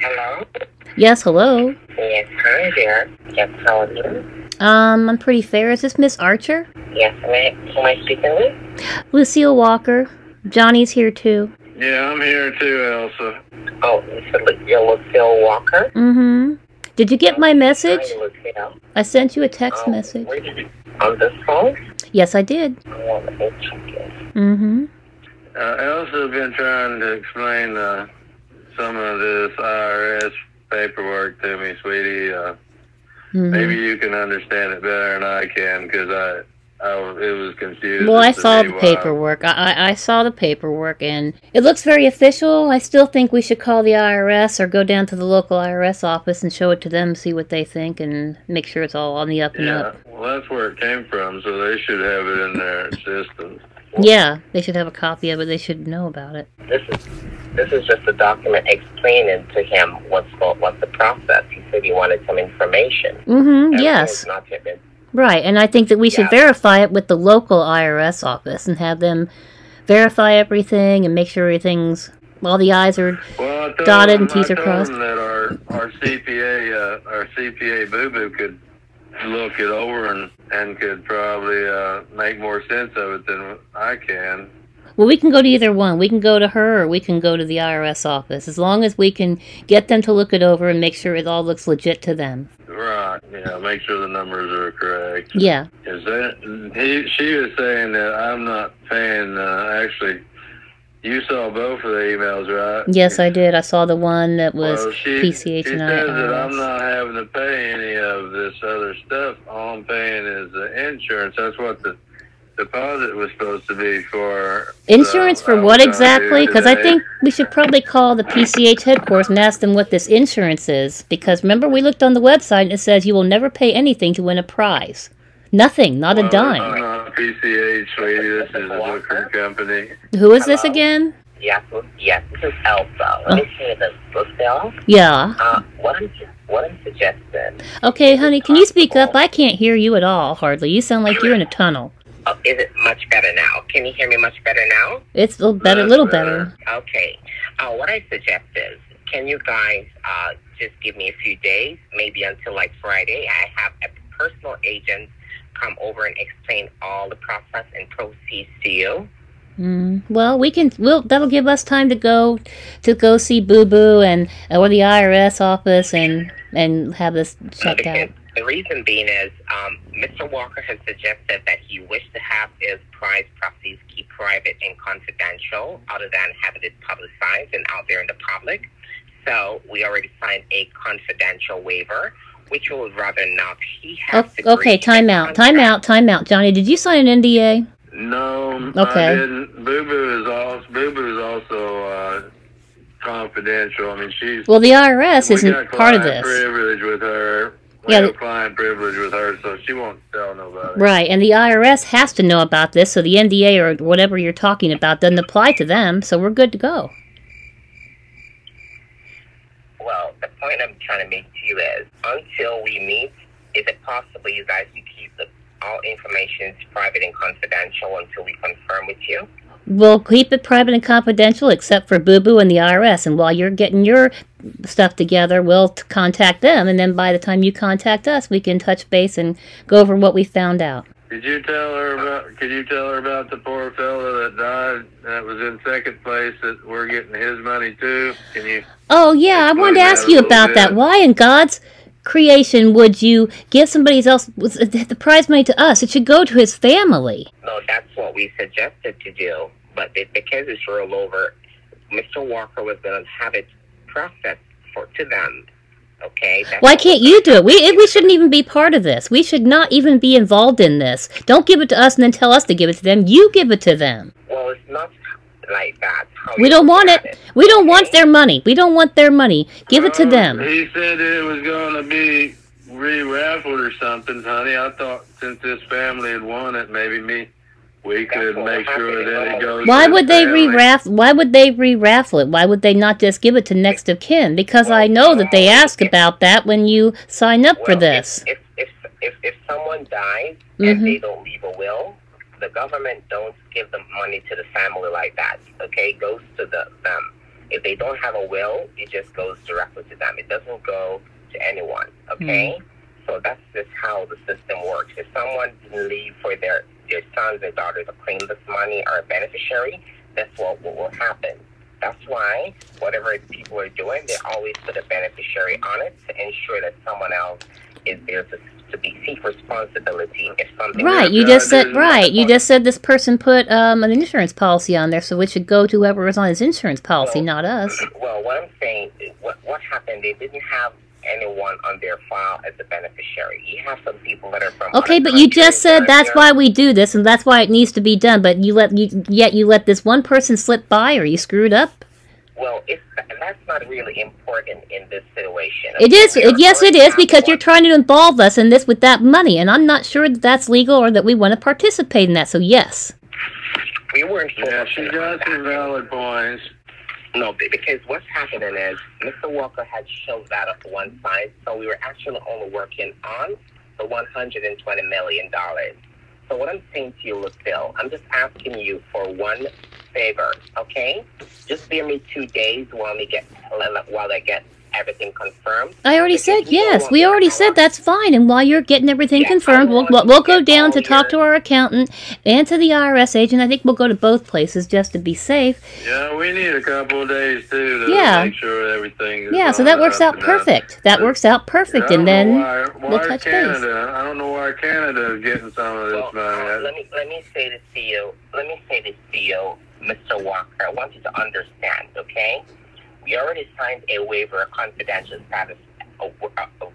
Hello? Yes, hello. Yes, hi there. Yes, how are you? I'm pretty fair. Is this Miss Archer? Yes, who am I speaking with? Lucille Walker. Johnny's here too. Yeah, I'm here too, Elsa. Oh, you're Lucille Walker? Mm-hmm. Did you get my message? Hi, Lucille. I sent you a text message. Where did you, on this phone? Yes, I did. Oh, let me check it. Mm-hmm. Elsa's been trying to explain some of this IRS paperwork to me, sweetie. Maybe you can understand it better than I can, because it was confusing. Well, I saw the paperwork. I saw the paperwork, and it looks very official. I still think we should call the IRS or go down to the local IRS office and show it to them, see what they think, and make sure it's all on the up and up. Well, that's where it came from, so they should have it in their system. Yeah, they should have a copy of it. They should know about it. This is just a document explaining to him what's the process. He said he wanted some information. Mm-hmm, yes. Not yet been. Right, and I think that we should verify it with the local IRS office and have them verify everything and make sure everything's, all the I's are dotted and T's are crossed. I told them that our CPA Boo Boo could look it over and could probably make more sense of it than I can. Well, we can go to either one. We can go to her or we can go to the IRS office, as long as we can get them to look it over and make sure it all looks legit to them. Right, yeah, make sure the numbers are correct. Yeah. She was saying that I'm not paying, actually, you saw both of the emails, right? Yes, I did. I saw the one that was PCH and IRS. She says that I'm not having to pay any of this other stuff. All I'm paying is the insurance. That's what the deposit was supposed to be for. Insurance for what exactly? Because I think we should probably call the PCH headquarters and ask them what this insurance is. Because remember, we looked on the website and it says you will never pay anything to win a prize. Nothing, not a dime. I'm not PCH, sweetie. This is a booking company. Who is this again? Yes, this is Elsa. Let me say this, Lucille. Yeah. What I'm suggesting. Okay, honey, can you speak up? I can't hear you at all, hardly. You sound like you're in a tunnel. Oh, is it much better now? Can you hear me much better now? It's a little better. Okay. What I suggest is, can you guys just give me a few days, maybe until like Friday? I have a personal agent come over and explain all the process and proceeds to you. Well, that'll give us time to go see Boo Boo or the IRS office and have this checked out. The reason being is, Mr. Walker has suggested that he wished to have his prize proceeds keep private and confidential, other than having it publicized and out there in the public. So we already signed a confidential waiver, which will rather not. He has to okay, time out. Johnny, did you sign an NDA? No, okay. I didn't. Boo Boo is also confidential. I mean, well, the IRS isn't part of this. Privilege with her. We have client privilege with her, so she won't tell nobody. Right, and the IRS has to know about this, so the NDA or whatever you're talking about doesn't apply to them, so we're good to go. Well, the point I'm trying to make to you is, until we meet, is it possible you guys can keep all information private and confidential until we confirm with you? We'll keep it private and confidential except for Boo Boo and the IRS. And while you're getting your stuff together, we'll contact them. And then by the time you contact us, we can touch base and go over what we found out. Could you tell her about the poor fella that died that was in second place, that we're getting his money too? Can you? Oh, yeah, I wanted to ask you about that. Why in God's creation would you give somebody else the prize money to us? It should go to his family. No, that's what we suggested to do, but because it's rolled over, Mr. Walker was going to have it processed to them. Okay. Why can't you do it? We shouldn't even be part of this. We should not even be involved in this. Don't give it to us and then tell us to give it to them. You give it to them. Well, it's not like that. We don't want it. We don't want their money. We don't want their money. Give it to them. He said it was going to be re-raffled or something, honey. I thought since this family had won it, maybe we could make sure that it goes. Why would they re-raffle? Why would they re-raffle it? Why would they not just give it to next of kin? Because I know that they ask about that when you sign up for this. If someone dies and they don't leave a will, the government don't give the money to the family like that. Okay, it goes to them. If they don't have a will, it just goes directly to them. It doesn't go to anyone, okay? So that's just how the system works. If someone didn't leave for their sons or daughters to claim this money or a beneficiary, that's what will happen. That's why whatever people are doing, they always put a beneficiary on it to ensure that someone else is there to seek responsibility if something. Right, you just said this person put an insurance policy on there, so it should go to whoever was on his insurance policy, not us. Well, what I'm saying, what happened? They didn't have anyone on their file as a beneficiary. You have some people that are from. Okay, but you just said that's why we do this, and that's why it needs to be done. But you let this one person slip by, or you screwed up. Well, that's not really important in this situation. It is. Yes, it is, because you're trying to involve us in this with that money, and I'm not sure that that's legal or that we want to participate in that. So yes. We weren't. Yeah, she got some valid points. No, because what's happening is Mr. Walker had shoved that up to one side, so we were actually only working on the $120 million. So what I'm saying to you, Lucille, I'm just asking you for one favor, okay? Just bear me 2 days while I get everything confirmed. I already said yes. We already said that's fine. And while you're getting everything confirmed, we'll go down to talk to our accountant and to the IRS agent. I think we'll go to both places just to be safe. Yeah, we need a couple of days too to make sure everything is. Yeah, so that works out perfect. That works out perfect, and then we'll touch base. I don't know why Canada is getting some of this money. Let me say this to you. Mr. Walker. I want you to understand, okay? We already signed a waiver of confidential status, a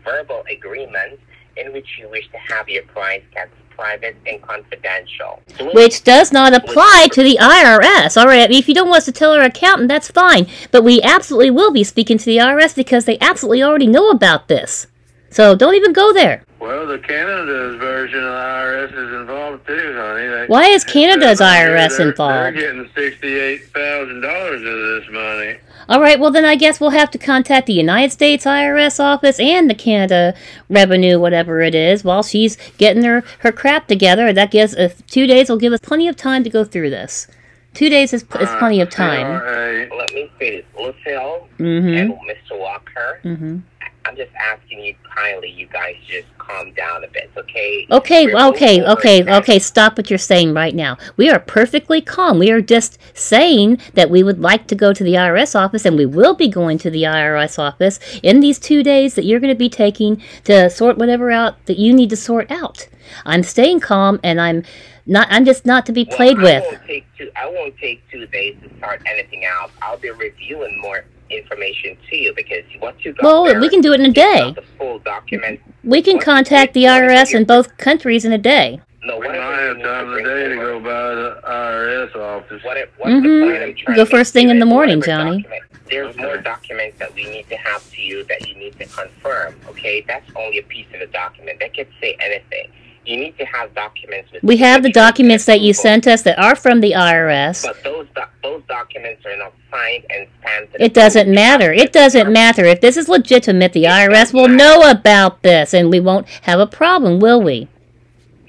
verbal agreement in which you wish to have your price kept private and confidential. Which does not apply to the IRS. All right, if you don't want us to tell our accountant, that's fine. But we absolutely will be speaking to the IRS because they absolutely already know about this. So don't even go there. Well, the Canada's version of the IRS is involved too, honey. Why is Canada's IRS involved? They're getting $68,000 of this money. All right, well then I guess we'll have to contact the United States IRS office and the Canada Revenue, whatever it is, while she's getting her crap together. That gives 2 days will give us plenty of time to go through this. 2 days is plenty of time. Let me say this, Lucille and Mr. Walker. I'm just asking you kindly, you guys just calm down a bit, okay? Okay, stop what you're saying right now. We are perfectly calm. We are just saying that we would like to go to the IRS office, and we will be going to the IRS office in these 2 days that you're going to be taking to sort whatever out that you need to sort out. I'm staying calm, and I'm just not to be played with. I won't take 2 days to sort anything out. I'll be reviewing more information to you because what you got. Well, we can do it in a day. The full document. We can contact the IRS in both countries in a day. No, we might have time today to go by the IRS office. What's the point I'm trying go first thing in the morning, Johnny. There's more documents that we need to have to you that you need to confirm. Okay, that's only a piece of the document. That could say anything. You need to have documents. We have the documents that you sent us that are from the IRS. But those documents are not signed and stamped. It doesn't matter. It doesn't matter. If this is legitimate, the IRS will know about this, and we won't have a problem, will we?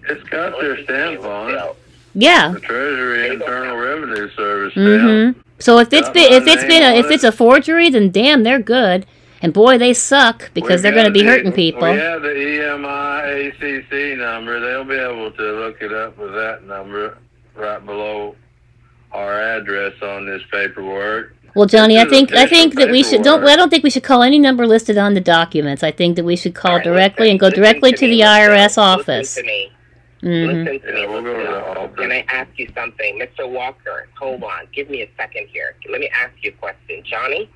It's got their stamp on it. Yeah. The Treasury Internal Revenue Service stamp. So if it's a forgery, then damn, they're good. And boy, they suck because they're going to be hurting people. We have the EMI ACC number. They'll be able to look it up with that number right below our address on this paperwork. Well, Johnny, I think that we should I don't think we should call any number listed on the documents. I think that we should call directly and go directly to the IRS office. Listen to me. Listen to me. We'll go to the office. Can I ask you something, Mr. Walker? Hold on. Give me a second here. Let me ask you a question, Johnny.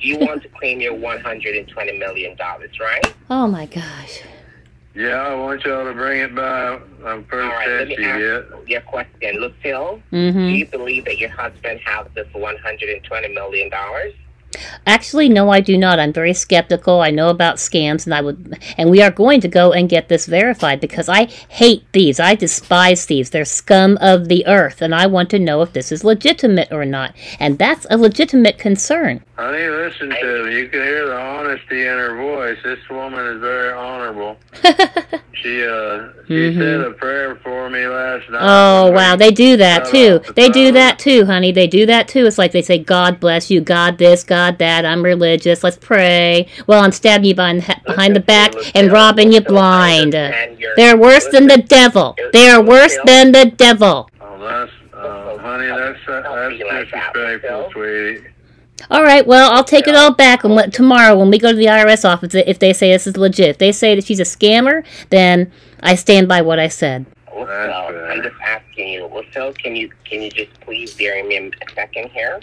You want to claim your $120 million, right? Oh, my gosh. Yeah, I want y'all to bring it by. I'm pretty testy yet. Your question, Lucille, do you believe that your husband has this $120 million? Actually, no, I do not. I'm very skeptical. I know about scams, and we are going to go and get this verified because I hate thieves. I despise thieves. They're scum of the earth, and I want to know if this is legitimate or not. And that's a legitimate concern. Honey, listen to me. You can hear the honesty in her voice. This woman is very honorable. She said a prayer for me last night. Oh, wow. They do that, too. They do that, too, honey. They do that, too. It's like they say, God bless you, God this, God that, I'm religious, let's pray. Well, I'm stabbing you behind the back and robbing you blind. They're worse than the devil. They are worse than the devil. Oh, honey, that's disrespectful, sweetie. All right, well, I'll take it all back and tomorrow when we go to the IRS office, if they say this is legit. If they say that she's a scammer, then I stand by what I said. Lucille, I'm just asking you. Lucille, can you just please bear me a second here?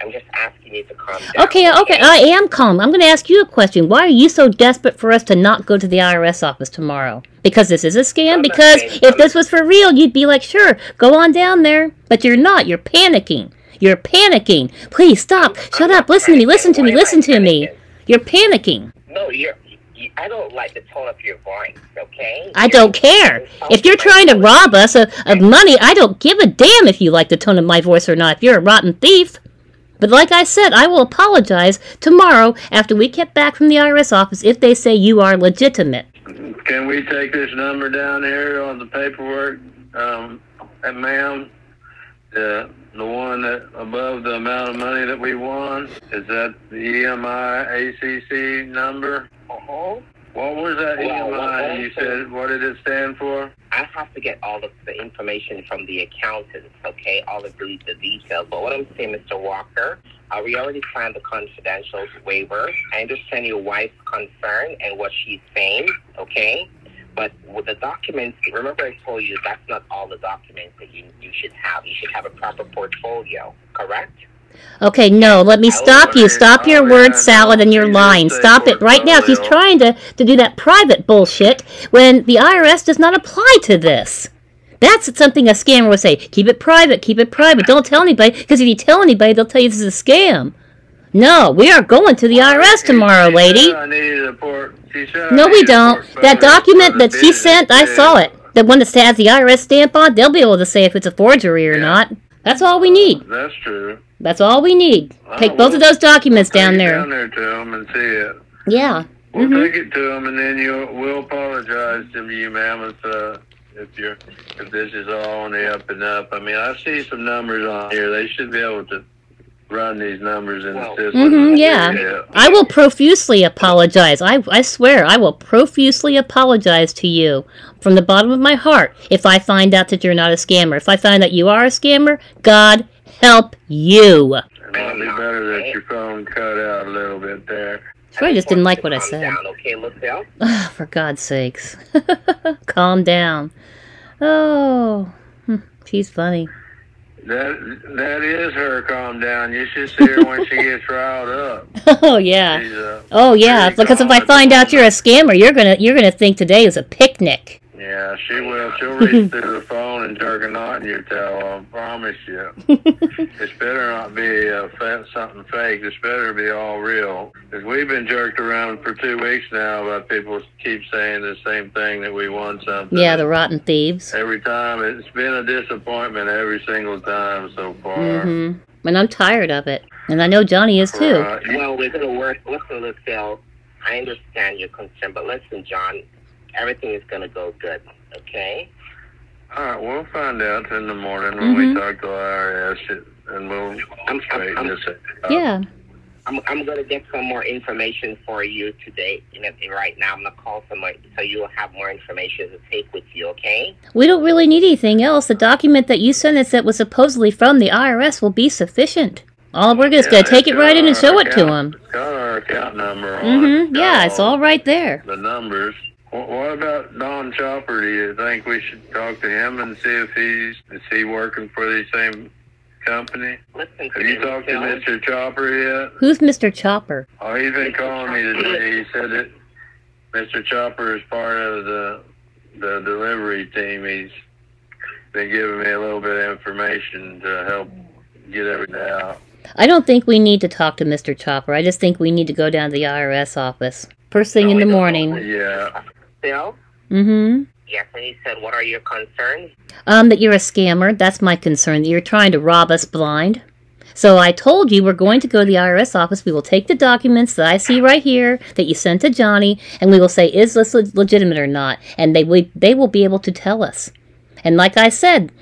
I'm just asking you to calm down. Okay, I am calm. I'm going to ask you a question. Why are you so desperate for us to not go to the IRS office tomorrow? Because this is a scam? Because if this was for real, you'd be like, sure, go on down there. But you're not. You're panicking. You're panicking. Please stop. Shut up. Listen to me. Listen to me. Listen to me. You're panicking. No, I don't like the tone of your voice, okay? I don't care. If you're trying to rob us of money, I don't give a damn if you like the tone of my voice or not. If you're a rotten thief. But like I said, I will apologize tomorrow after we get back from the IRS office if they say you are legitimate. Can we take this number down here on the paperwork, ma'am? The one that above the amount of money that we won, is that the EMI ACC number? Uh-huh. What was that EMI? You said, what did it stand for? I have to get all of the information from the accountants, okay? All of the details. But what I'm saying, Mr. Walker, we already signed the confidential waiver. I understand your wife's concern and what she's saying, okay? But with the documents, remember I told you that's not all the documents that you should have. You should have a proper portfolio, correct? Okay, no, let me stop you. Stop your word salad and your lying. Stop it right now. She's trying to do that private bullshit when the IRS does not apply to this. That's something a scammer would say. Keep it private, don't tell anybody, because if you tell anybody, they'll tell you this is a scam. No, we are going to the IRS tomorrow, lady. No, we don't. That document that she sent, I saw it. The one that has the IRS stamp on, they'll be able to say if it's a forgery or not. That's all we need. That's true. That's all we need. Take both of those documents down there. Down there to them and see it. Yeah. We'll take it to them, and then we'll apologize to you, ma'am, if this is all on the up and up. I mean, I see some numbers on here. They should be able to run these numbers in the system. Yeah. I will profusely apologize. I swear, I will profusely apologize to you from the bottom of my heart if I find out that you're not a scammer. If I find out you are a scammer, God help you. It might be better that your phone cut out a little bit there. Sure, I just didn't like what I said. Calm down, okay, Lucille? Oh, for God's sakes. Calm down. Oh, she's funny. That is her. Calm down. You should see her when she gets riled up. Oh yeah. Oh yeah. Because if I find out you're a scammer, you're gonna think today is a picnic. Yeah, she will. She'll reach through the phone and jerk a knot in your tail. I promise you. It's better not be something fake. It's better be all real. Because we've been jerked around for 2 weeks now by people keep saying the same thing, that we won something. Yeah, the rotten thieves. Every time. It's been a disappointment every single time so far. And I'm tired of it. And I know Johnny is too. Well, we're going to work. Listen, Lucille, I understand your concern, but listen, John, everything is going to go good, okay? All right, we'll find out in the morning when we talk to IRS, and we'll straighten this out. Yeah. I'm going to get some more information for you today. Right now, I'm going to call someone so you'll have more information to take with you, okay? We don't really need anything else. The document that you sent us that was supposedly from the IRS will be sufficient. All we're just going to take it right in and show it to them. It's got our account number on it. Yeah, it's all right there. The numbers. What about Don Chopper? Do you think we should talk to him and see if is he working for the same company? Listen, have you talked to Mr. Chopper yet? Who's Mr. Chopper? Oh, he's been calling me today. He said that Mr. Chopper is part of the delivery team. He's been giving me a little bit of information to help get everything out. I don't think we need to talk to Mr. Chopper. I just think we need to go down to the IRS office. First thing in the morning. Yeah. Bill? Mm-hmm. Yes, and he said, what are your concerns? That you're a scammer. That's my concern. That you're trying to rob us blind. So I told you we're going to go to the IRS office. We will take the documents that I see right here that you sent to Johnny, and we will say, is this legitimate or not? And they will be able to tell us. And like I said,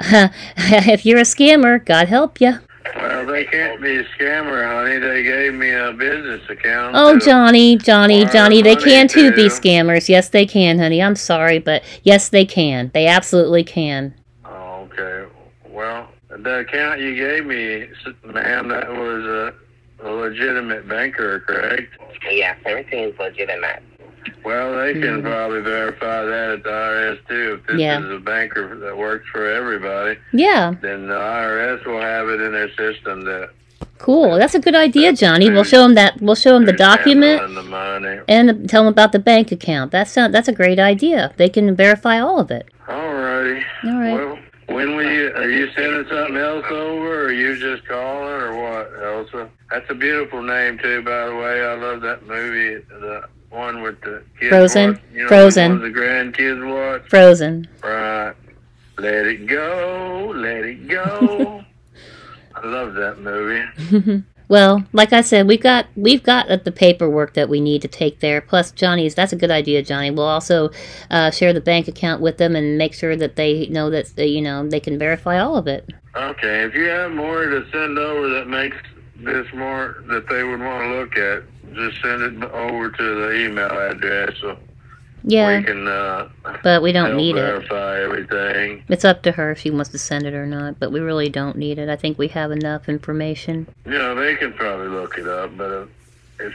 if you're a scammer, God help you. Well, they can't be a scammer, honey. They gave me a business account. Oh, Johnny, they can too be too. scammers. Yes, they can, honey. I'm sorry, but yes, they can. They absolutely can. Oh, okay. Well, the account you gave me, ma'am, that was a legitimate banker, correct? Yes, everything is legitimate. Well, they can probably verify that at the IRS too. If this is a banker that works for everybody, Yeah. then the IRS will have it in their system that. Cool. That's a good idea, Johnny. We'll show them that. We'll show them the document the money. and tell them about the bank account. That's a great idea. They can verify all of it. Alrighty. All right. Well, when will you? Are you sending something else over, or are you just calling, or what, Elsa? That's a beautiful name too, by the way. I love that movie. The one with the kids Frozen. watch, you know, Frozen. The grandkids watch. Frozen. Right. Let it go. Let it go. I love that movie. Well, like I said, we've got the paperwork that we need to take there. Plus, that's a good idea, Johnny. We'll also share the bank account with them and make sure that they know that they can verify all of it. Okay. If you have more to send over that makes this more that they would want to look at, just send it over to the email address so we can but we don't need verify everything. It's up to her if she wants to send it or not, but we really don't need it. I think we have enough information. Yeah, they can probably look it up, but if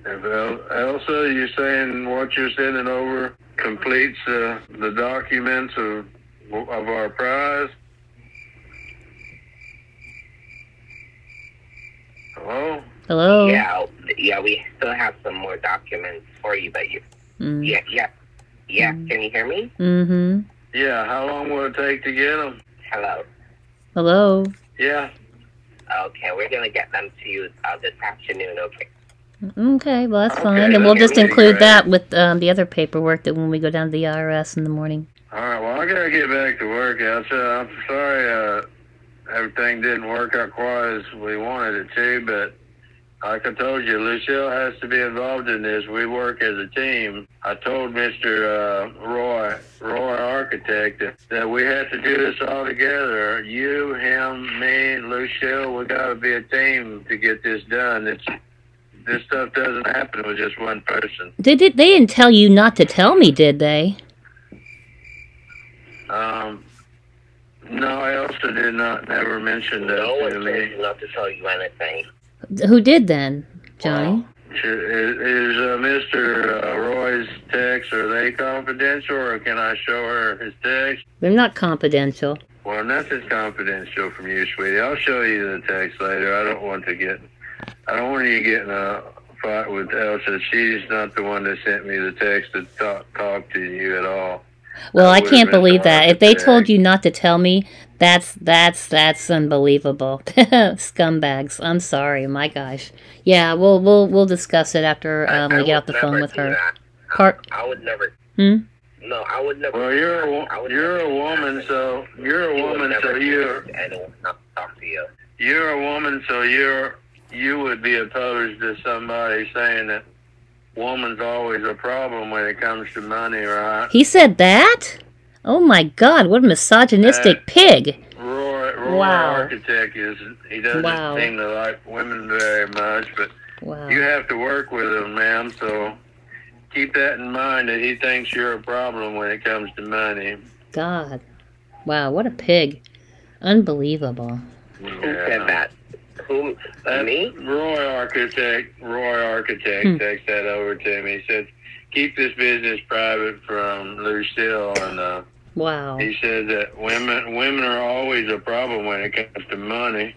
Elsa, you're saying what you're sending over completes the documents of our prize? Hello? Hello? Yeah, we still have some more documents for you that you... Yeah. Can you hear me? Mm-hmm. Yeah, how long will it take to get them? Hello? Yeah. Okay, we're going to get them to you this afternoon, okay? Okay, well, that's fine. Okay, And we'll just that'd be include great. that with the other paperwork that when we go down to the IRS in the morning. All right, well, I got to get back to work, Elsa. I'm sorry everything didn't work out quite as we wanted it to, but like I told you, Lucille has to be involved in this. We work as a team. I told Mr. Roy Architect, that we have to do this all together. You, him, me, Lucille, we got to be a team to get this done. This stuff doesn't happen with just one person. They didn't tell you not to tell me, did they? No, Elsa did never mention that No one to told me. you not to tell you anything. Who did then, Johnny? Is Mr. Roy's text, are they confidential, or can I show her his text? They're not confidential. Well, nothing's confidential from you, sweetie. I'll show you the text later. I don't want you to get in a fight with Elsa. She's not the one that sent me the text to talk to you at all. Well, I would've can't been believe that. If they architect. told you not to tell me, that's unbelievable. Scumbags. I'm sorry. My gosh. Yeah, we'll discuss it after we get off the phone with her. I would never. Hmm? No, I would never. Well, you're a woman, so you're a woman, so anyone not talk to you. you're a woman, so you would be opposed to somebody saying that woman's always a problem when it comes to money, right? He said that? Oh my God! What a misogynistic pig! Roy Wow. Architect he doesn't seem to like women very much, but you have to work with him, ma'am, so keep that in mind that he thinks you're a problem when it comes to money. God. Wow, what a pig. Unbelievable. Who said that? Who? Me? Roy Architect takes that over to me. He said, keep this business private from Lucille, and Wow. he said that women are always a problem when it comes to money.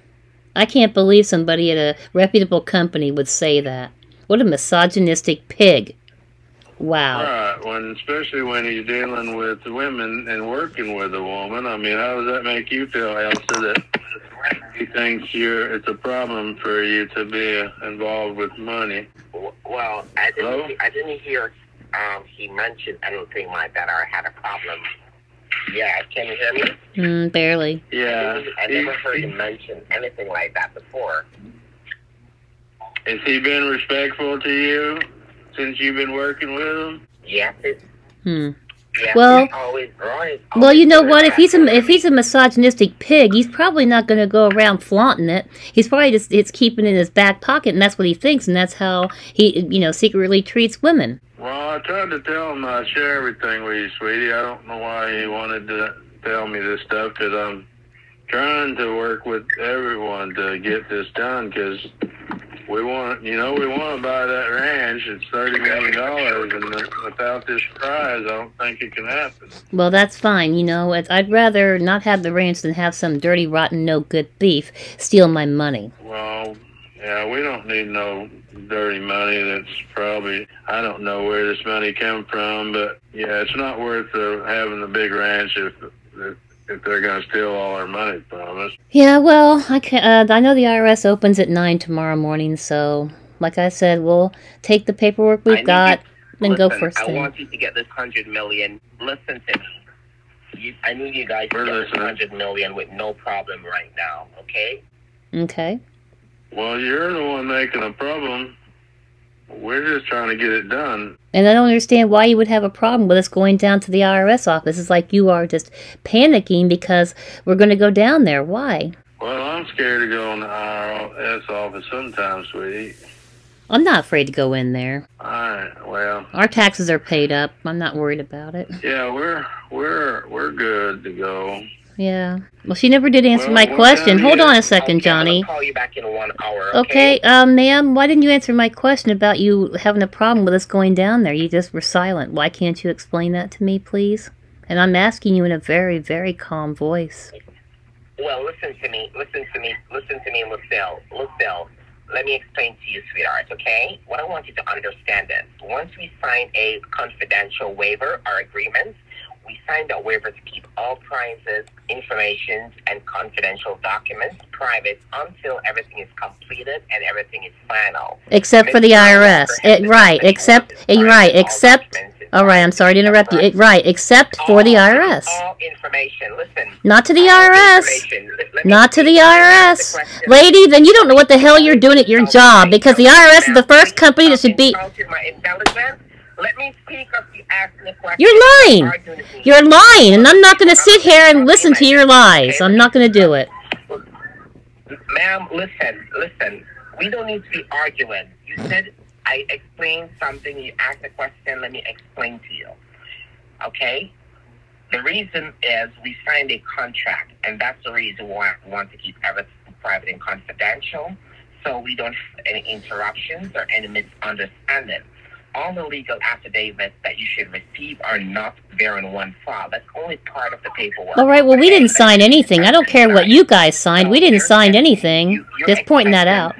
I can't believe somebody at a reputable company would say that. What a misogynistic pig. Wow. Right, especially when he's dealing with women and working with a woman. I mean, how does that make you feel, Elsa, that he thinks it's a problem for you to be involved with money. Well, I didn't hear he mentioned anything like that or had a problem. Yeah, can you hear me? Barely. Yeah. I never heard him mention anything like that before. Has he been respectful to you since you've been working with him? Yes. Yeah, well, you know what? If he's a misogynistic pig, he's probably not going to go around flaunting it. He's probably it's keeping it in his back pocket, and that's what he thinks, and that's how he, secretly treats women. Well, I tried to tell him I'd share everything with you, sweetie. I don't know why he wanted to tell me this stuff, because I'm trying to work with everyone to get this done, because we want to buy that ranch. It's $30 million, and without this prize, I don't think it can happen. Well, that's fine. I'd rather not have the ranch than have some dirty, rotten, no good thief steal my money. Well, yeah, we don't need no dirty money. That's probably, I don't know where this money come from, but yeah, it's not worth having the big ranch if they're going to steal all our money from us. Yeah, well, I know the IRS opens at 9 tomorrow morning, so, like I said, we'll take the paperwork we've got and go first thing. I want you to get this $100 million. Listen to me. I need you guys to get this $100 million with no problem right now, okay? Okay. Well, you're the one making a problem. We're just trying to get it done. And I don't understand why you would have a problem with us going down to the IRS office. It's like you are just panicking because we're going to go down there. Why? Well, I'm scared to go in the IRS office sometimes, sweetie. I'm not afraid to go in there. All right, well. Our taxes are paid up. I'm not worried about it. Yeah, we're good to go. Yeah. Well, she never did answer my question. Hold on a second, Johnny. I'll call you back in 1 hour, okay? Ma'am, why didn't you answer my question about you having a problem with us going down there? You just were silent. Why can't you explain that to me, please? And I'm asking you in a very, very calm voice. Well, listen to me, Lucille. Lucille, let me explain to you, sweetheart, okay? What I want you to understand is, once we sign a confidential waiver or agreement, we signed a waiver to keep all prizes, information, and confidential documents private until everything is completed and everything is final. Except for the IRS. All right, I'm sorry to interrupt you. Except for the IRS. All information, listen. Not to the IRS. Not to the IRS. Lady, then you don't know what the hell you're doing at your job, because the IRS is the first company that should be... Let me speak up. You ask me a question. You're lying. You're lying, and I'm not going to sit here and listen to your lies. I'm not going to do it. Ma'am, listen. We don't need to be arguing. You said I explained something. You asked a question. Let me explain to you. Okay? The reason is we signed a contract, and that's the reason why I want to keep everything private and confidential, so we don't have any interruptions or any misunderstanding. All the legal affidavits that you should receive are not there in one file. That's only part of the paperwork. All right, well, we didn't sign anything. I don't care what you guys signed. We didn't sign anything. Just pointing that out.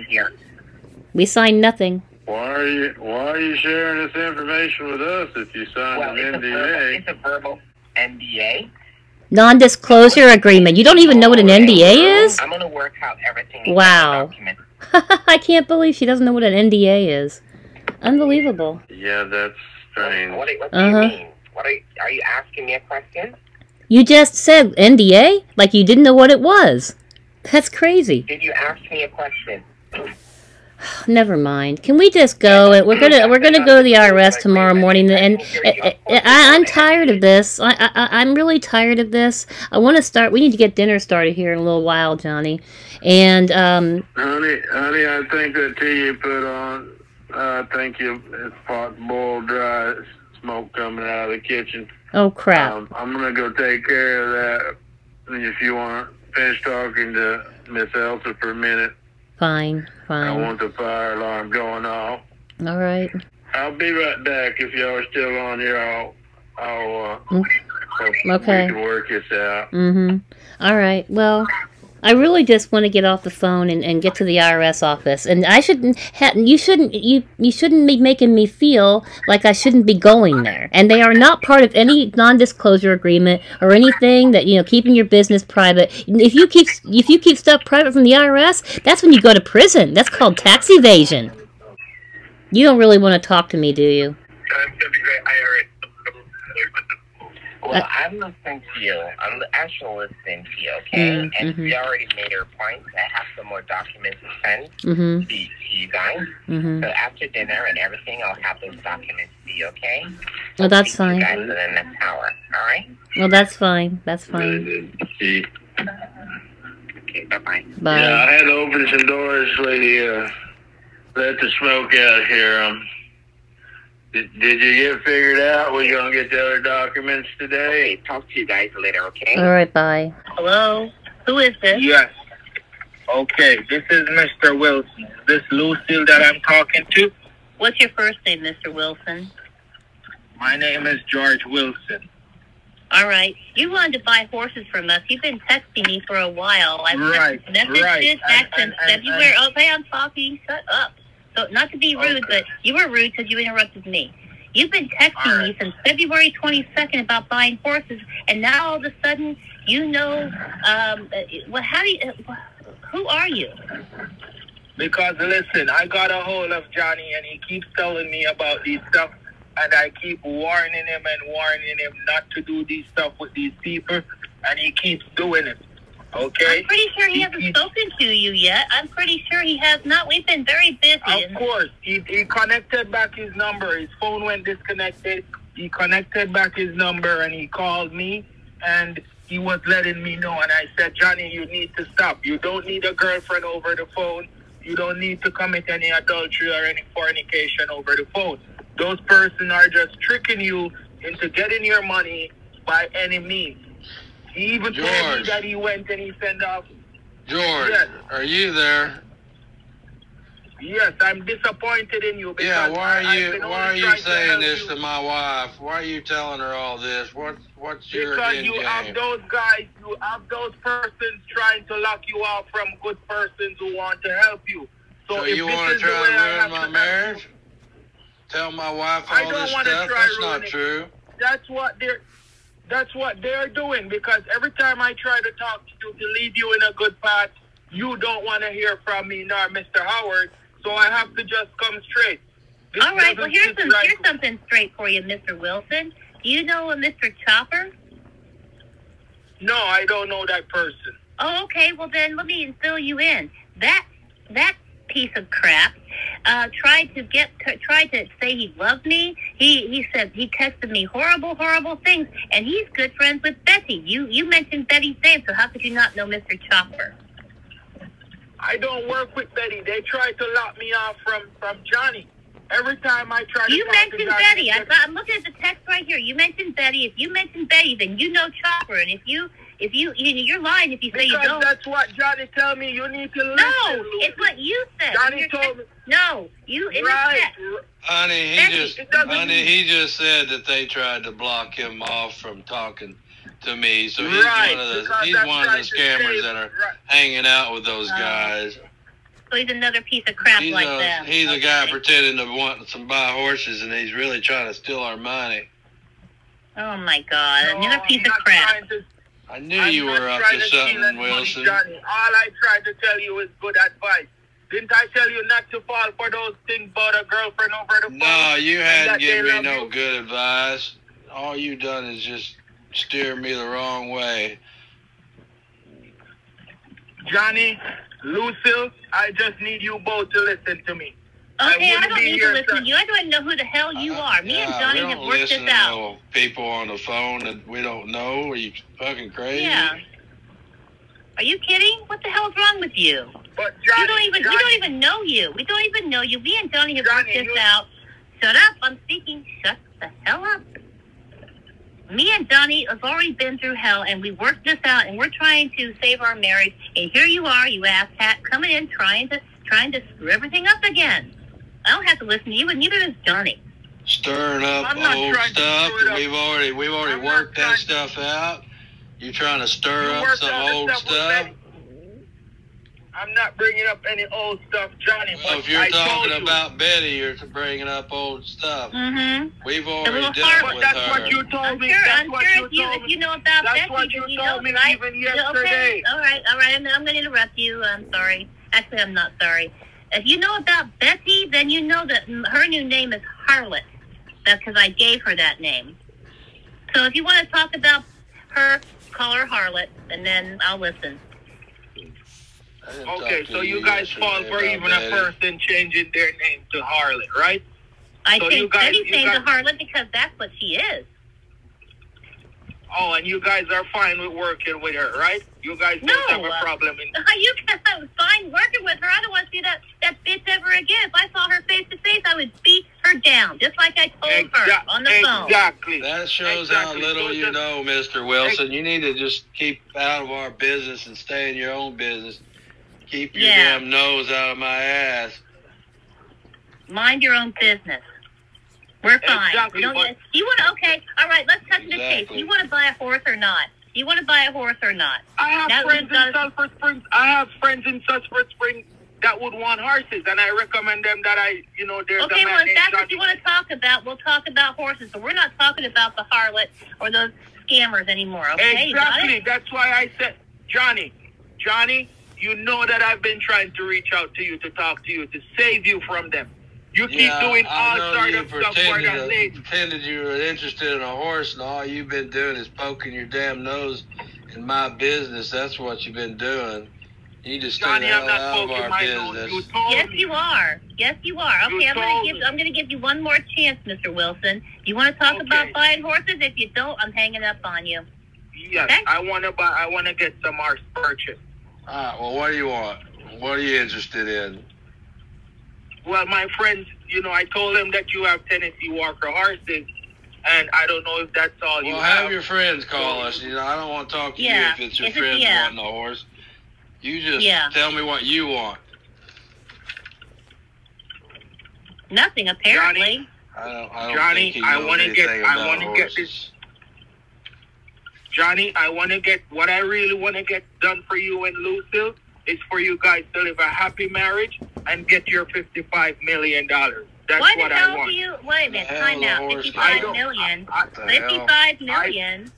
We signed nothing. Why are you sharing this information with us if you signed an NDA? It's a verbal NDA. Non-disclosure agreement. You don't even know what an NDA is? I'm going to work out everything. Wow. I can't believe she doesn't know what an NDA is. Unbelievable. Yeah, that's strange. What do you mean? Are you asking me a question? You just said NDA? Like you didn't know what it was. That's crazy. Did you ask me a question? Never mind. Can we just go? We're gonna go to the IRS tomorrow morning, and I'm tired of this. I'm really tired of this. I want to start. We need to get dinner started here in a little while, Johnny. And honey, I think that tea you put on. I think it's pot boiled dry. Smoke coming out of the kitchen. Oh crap! I'm gonna go take care of that. If you want to finish talking to Miss Elsa for a minute. Fine. I want the fire alarm going off. All right. I'll be right back. If y'all are still on here, I'll okay. we can work this out. All right. Well, I really just want to get off the phone and get to the IRS office, and I shouldn't. You shouldn't. You shouldn't be making me feel like I shouldn't be going there. And they are not part of any non-disclosure agreement or anything that keeping your business private. If you keep stuff private from the IRS, that's when you go to prison. That's called tax evasion. You don't really want to talk to me, do you? Well, I'm listening to you. I'm actually listening to you, okay? And we already made our points. I have some more documents to send to you guys. So after dinner and everything, I'll have those documents to you, okay? Well, that's fine. You guys in the next hour, all right? Well, that's fine. That's fine. Okay, bye-bye. Bye. Yeah, I had to open some doors, lady. Let the smoke out here. Did you get figured out? We're going to get the other documents today? Okay, talk to you guys later, okay? All right, bye. Hello? Who is this? Yes. Okay, this is Mr. Wilson. Is this Lucille that I'm talking to? What's your first name, Mr. Wilson? My name is George Wilson. All right. You wanted to buy horses from us. You've been texting me for a while. I've messages back since February. Okay, I'm talking. Shut up. So, not to be rude, but you were rude because you interrupted me. You've been texting me since February 22nd about buying horses, and now all of a sudden, who are you? Because, listen, I got a hold of Johnny, and he keeps telling me about these stuff, and I keep warning him not to do these stuff with these people, and he keeps doing it. Okay. I'm pretty sure he hasn't spoken to you yet. I'm pretty sure he has not. We've been very busy. Of course. He connected back his number. His phone went disconnected. He connected back his number and he called me and he was letting me know. And I said, Johnny, you need to stop. You don't need a girlfriend over the phone. You don't need to commit any adultery or any fornication over the phone. Those persons are just tricking you into getting your money by any means. He even told me that he went and he sent off. George, are you there? Yes, I'm disappointed in you. Yeah, why are you saying this to my wife? Why are you telling her all this? What's your Because end you game? have those guys, you have those persons trying to lock you off from good persons who want to help you. So you want to try to ruin my marriage? Tell my wife all this stuff? That's not true. That's what they're doing, because every time I try to talk to you to lead you in a good path, you don't want to hear from me nor Mr. Howard, so I have to just come straight. All right, well, here's something straight for you, Mr. Wilson. Do you know a Mr. Chopper? No, I don't know that person. Oh, okay, well then let me fill you in. That piece of crap tried to say he loved me. He said he texted me horrible things, and he's good friends with Betty. You mentioned Betty's name, so how could you not know Mr. Chopper? I don't work with Betty. They tried to lock me off from Johnny. Every time I try to You mentioned Betty. I'm looking at the text right here. You mentioned Betty. If you mentioned Betty, then you know Chopper, and if you're lying if you say you don't. That's what Johnny told me. You need to listen. No, it's what you said. Johnny told me. No, you in the text. Honey, he just said that they tried to block him off from talking to me. So he's one of the scammers that are hanging out with those guys. So he's another piece of crap like that. He's a guy pretending to want to buy horses, and he's really trying to steal our money. Oh my God, another piece of crap. I knew you were up to something, Wilson. Johnny. All I tried to tell you is good advice. Didn't I tell you not to fall for those things about a girlfriend over the phone? No, you hadn't given me no good advice. All you done is just steer me the wrong way. Johnny, Lucille, I just need you both to listen to me. Okay, I don't need to listen to you. I don't even know who the hell you are. Me and Johnny have worked this out. To people on the phone that we don't know. Are you fucking crazy? Yeah. Are you kidding? What the hell's wrong with you? But Johnny, we don't even know you. We don't even know you. Me and Johnny have worked this out. Shut up. I'm speaking. Shut the hell up. Me and Johnny have already been through hell, and we worked this out, and we're trying to save our marriage. And here you are, you asshat, coming in trying to screw everything up again. I don't have to listen to you, and neither does Johnny. Stirring up old stuff. We've already worked that stuff out. You trying to stir up some old stuff? I'm not bringing up any old stuff, Johnny. Well, but if you're I talking told you. about Betty, you're bringing up old stuff. Mm-hmm. We've already little dealt harlot. with That's her. what you told me. I'm That's what sure you told if me. you know about That's Becky, what you then you told know, me right? even yesterday. Okay, all right. I'm going to interrupt you. I'm sorry. Actually, I'm not sorry. If you know about Betty, then you know that her new name is Harlot. That's because I gave her that name. So if you want to talk about her, call her Harlot, and then I'll listen. Okay, so you guys fall for even a person changing their name to Harlot, right? I So think Betty's named a Harlot because that's what she is. Oh, and you guys are fine with working with her, right? You guys don't have a problem in... You guys are fine working with her. I don't want to see that bitch ever again. If I saw her face to face, I would beat her down, just like I told her on the phone. Exactly. That shows how little you know, Mr. Wilson. You need to just keep out of our business and stay in your own business. Keep your damn nose out of my ass. Mind your own business. We're fine. Exactly, you want to? Okay. All right. Let's cut to the chase. You want to buy a horse or not? You want to buy a horse or not? I have friends in Sulphur Springs. That would want horses, and I recommend them that there's okay, a man well, if named that's Johnny. what you want to talk about, we'll talk about horses. But we're not talking about the harlot or those scammers anymore, okay? Exactly. That's why I said, Johnny, you know that I've been trying to reach out to you, to talk to you, to save you from them. You keep doing all sorts of stuff for that lady. You pretended you were interested in a horse, and all you've been doing is poking your damn nose in my business. That's what you've been doing. You just stay the hell out of our business. Yes, you are. Yes, you are. Okay, I'm gonna give you one more chance, Mr. Wilson. You want to talk about buying horses? If you don't, I'm hanging up on you. Yes, okay? I want to get some horse purchase. All right. Well, what do you want? What are you interested in? Well, my friends, I told them that you have Tennessee Walker horses, and I don't know if that's all you have. Well, have your friends call us. I don't want to talk to you if it's your friends wanting a horse. You just tell me what you want. Nothing, apparently. Johnny, I want to get this. Johnny, I want to get what I really want to get done for you and Lucille is for you guys to live a happy marriage and get your $55 million. That's what I want. Wait a minute, time out. $55 million. $55 million.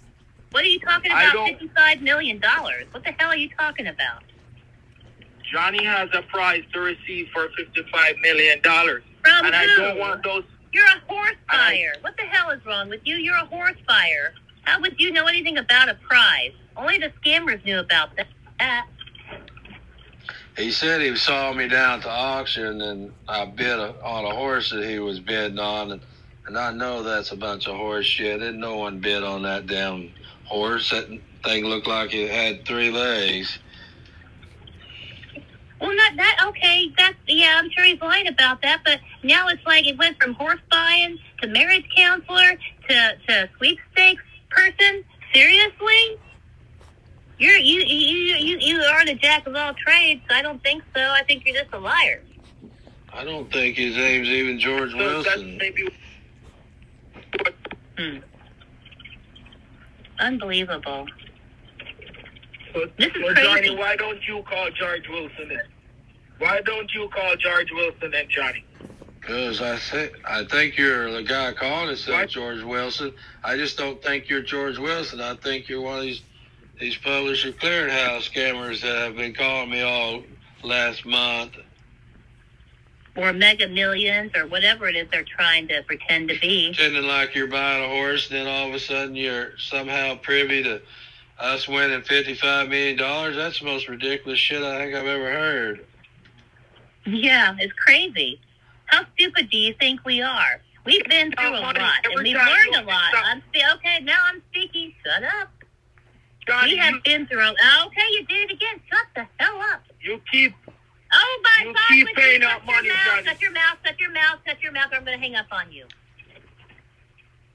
What are you talking about? $55 million. What the hell are you talking about? Johnny has a prize to receive for $55 million. From and who? I don't want those. You're a horse buyer. What the hell is wrong with you? You're a horse buyer. How would you know anything about a prize? Only the scammers knew about that. He said he saw me down at the auction, and I bid on a horse that he was bidding on, and I know that's a bunch of horse shit. And no one bid on that damn horse. That thing looked like it had 3 legs. Well, not that. Okay, I'm sure he's lying about that. But now it's like it went from horse buying to marriage counselor to sweepstakes person. Seriously? You aren't a jack of all trades. I don't think so. I think you're just a liar. I don't think his name's even George Wilson. Unbelievable. This is crazy. Johnny, why don't you call George Wilson then? Why don't you call George Wilson and Johnny? Because I think you're the guy calling himself George Wilson. I just don't think you're George Wilson. I think you're one of these publisher clearinghouse scammers that have been calling me all last month. Or Mega Millions or whatever it is they're trying to pretend to be. Pretending like you're buying a horse, and then all of a sudden you're somehow privy to us winning $55 million. That's the most ridiculous shit I think I've ever heard. Yeah, it's crazy. How stupid do you think we are? We've been through a lot, and we've learned a lot. Okay, now I'm speaking. Shut up. Johnny, we have been through okay, you did it again. Shut the hell up. You keep... Oh, my God. You keep paying out money, Johnny. Shut your mouth, or I'm going to hang up on you.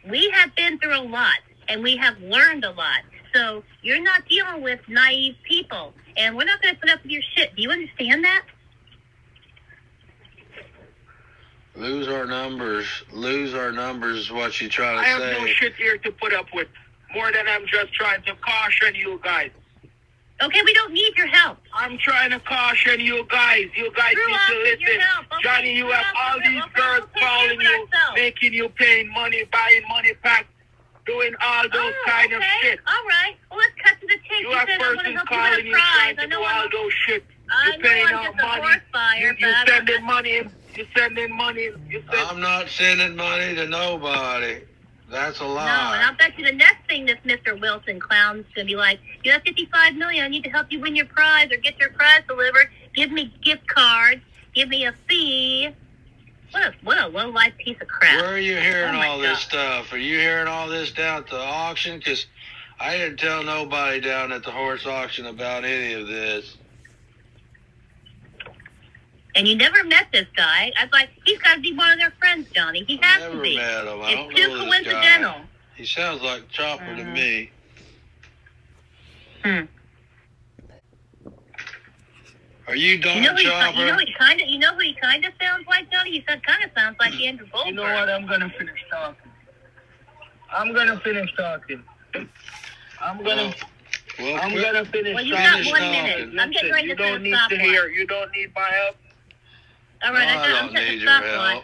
We have been through a lot, and we have learned a lot. So you're not dealing with naive people, and we're not going to put up with your shit. Do you understand that? Lose our numbers is what you try to say. I have no shit here to put up with. More than I'm just trying to caution you guys. Okay, we don't need your help. I'm trying to caution you guys. You guys Screw need off to with your listen. help. Okay, Johnny, you screw have off all with it. these Okay, girls we'll take care calling of it you, ourselves. making you paying money, buying money packs, doing all those kind of shit. All right. Well, let's cut to the chase. You have said I want to persons help calling you you, with a prize. trying to I do know all I'm those shit. I You're know paying I'm out just a money. horse buyer, You sending money. You're sending money. I'm not sending money to nobody. That's a No, and lie. I'll bet you the next thing this Mr. Wilson clown's gonna be like, you have $55 million. I need to help you win your prize or get your prize delivered. Give me gift cards. Give me a fee. What a low life piece of crap. Where are you hearing Oh my all this God. stuff? Are you hearing all this down at the auction? Because I didn't tell nobody down at the horse auction about any of this. And you never met this guy. I was like, he's got to be one of their friends, Johnny. He has Never to be. met him. I don't It's too know this coincidental. guy. He sounds like Chopper to me. Are you Don Chopper? You know who he kind of sounds like, Johnny? He kind of sounds like Andrew Goldberg. You know what? I'm gonna finish talking. I'm gonna finish talking. I'm gonna finish Well, you talking. got 1 minute. I'm getting ready You to don't need stop to line. hear. You don't need my help. All right, I I'm don't setting need a your stop help. line.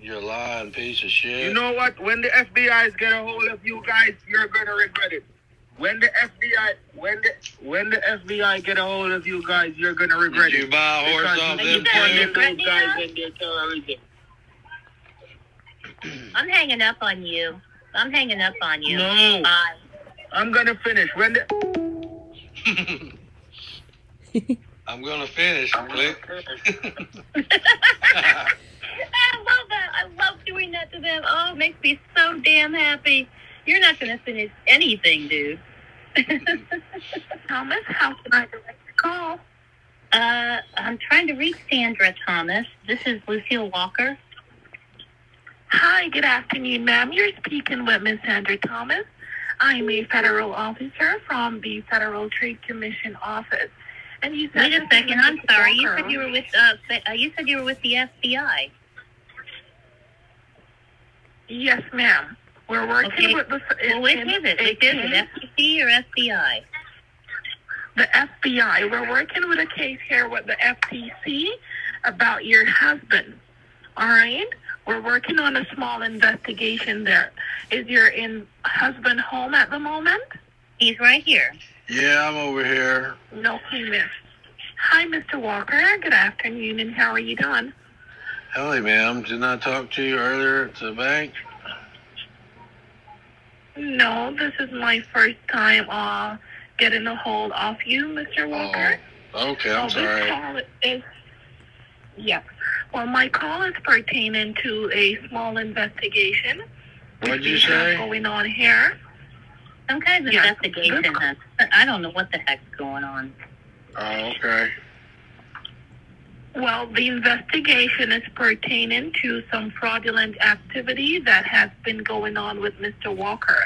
You lying piece of shit. You know what? When the FBI's get a hold of you guys, you're gonna regret it. When the FBI get a hold of you guys, you're gonna regret Did you it. buy a horse Because off you them funded too? those guys and their terrorism. I'm hanging up on you. No. Bye. I'm gonna finish. When the I'm gonna finish. Click. I love that. I love doing that to them. Oh, it makes me so damn happy. You're not going to finish anything, dude. Thomas, how can I direct the call? I'm trying to reach Sandra Thomas. This is Lucille Walker. Hi, good afternoon, ma'am. You're speaking with Miss Sandra Thomas. I'm a federal officer from the Federal Trade Commission office. And you said Wait a second. I'm sorry. You said you were with the FBI. Yes, ma'am. We're working with the... Well, which is it? FTC or FBI? The FBI. We're working with a case here with the FTC about your husband. All right? We're working on a small investigation there. Is your husband home at the moment? He's right here. Yeah, I'm over here. No, he missed. Hi, Mr. Walker. Good afternoon, and how are you doing? Hello, ma'am. Didn't I talk to you earlier at the bank? No, this is my first time getting a hold of you, Mr. Walker. Oh, okay, I'm sorry. This call is... Yeah. Well, my call is pertaining to a small investigation. What'd you say? Going on here. Some kind of investigation. I don't know what the heck's going on. Oh, okay. Well, the investigation is pertaining to some fraudulent activity that has been going on with Mr. Walker.